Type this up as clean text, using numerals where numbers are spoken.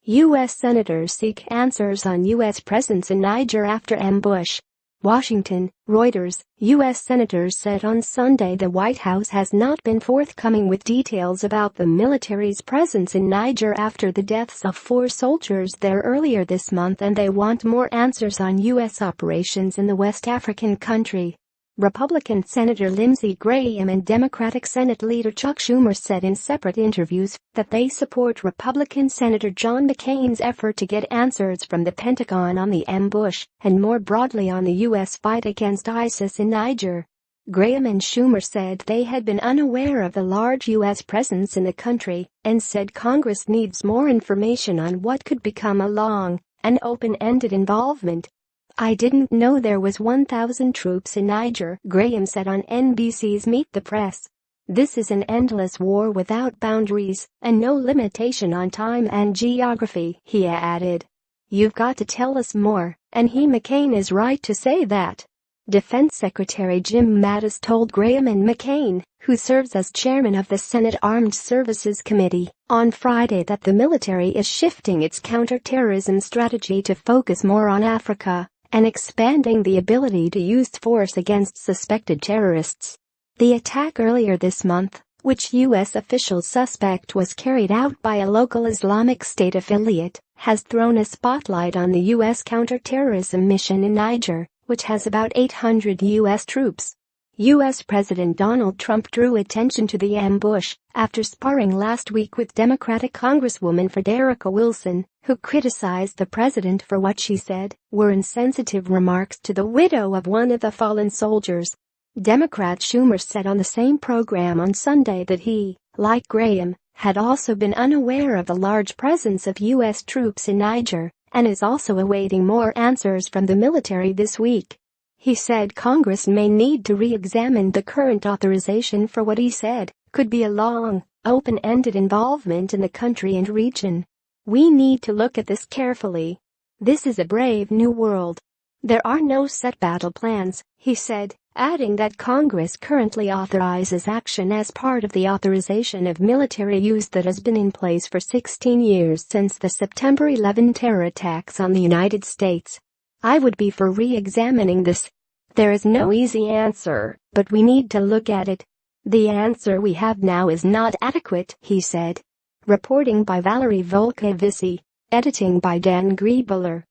U.S. senators seek answers on U.S. presence in Niger after ambush. Washington, Reuters. U.S. senators said on Sunday the White House has not been forthcoming with details about the military's presence in Niger after the deaths of 4 soldiers there earlier this month, and they want more answers on U.S. operations in the West African country. Republican Senator Lindsey Graham and Democratic Senate Leader Chuck Schumer said in separate interviews that they support Republican Senator John McCain's effort to get answers from the Pentagon on the ambush and more broadly on the U.S. fight against ISIS in Niger. Graham and Schumer said they had been unaware of the large U.S. presence in the country and said Congress needs more information on what could become a long and open-ended involvement. "I didn't know there was 1,000 troops in Niger," Graham said on NBC's Meet the Press. "This is an endless war without boundaries and no limitation on time and geography," he added. "You've got to tell us more, and McCain is right to say that." Defense Secretary Jim Mattis told Graham and McCain, who serves as chairman of the Senate Armed Services Committee, on Friday that the military is shifting its counterterrorism strategy to focus more on Africa and expanding the ability to use force against suspected terrorists. The attack earlier this month, which U.S. officials suspect was carried out by a local Islamic State affiliate, has thrown a spotlight on the U.S. counterterrorism mission in Niger, which has about 800 U.S. troops. U.S. President Donald Trump drew attention to the ambush after sparring last week with Democratic Congresswoman Frederica Wilson, who criticized the president for what she said were insensitive remarks to the widow of one of the fallen soldiers. Democrat Schumer said on the same program on Sunday that he, like Graham, had also been unaware of the large presence of U.S. troops in Niger and is also awaiting more answers from the military this week. He said Congress may need to re-examine the current authorization for what he said could be a long, open-ended involvement in the country and region. "We need to look at this carefully. This is a brave new world. There are no set battle plans," he said, adding that Congress currently authorizes action as part of the authorization of military use that has been in place for 16 years since the September 11 terror attacks on the United States. "I would be for re-examining this. There is no easy answer, but we need to look at it. The answer we have now is not adequate," he said. Reporting by Valerie Volkovici. Editing by Dan Griebeler.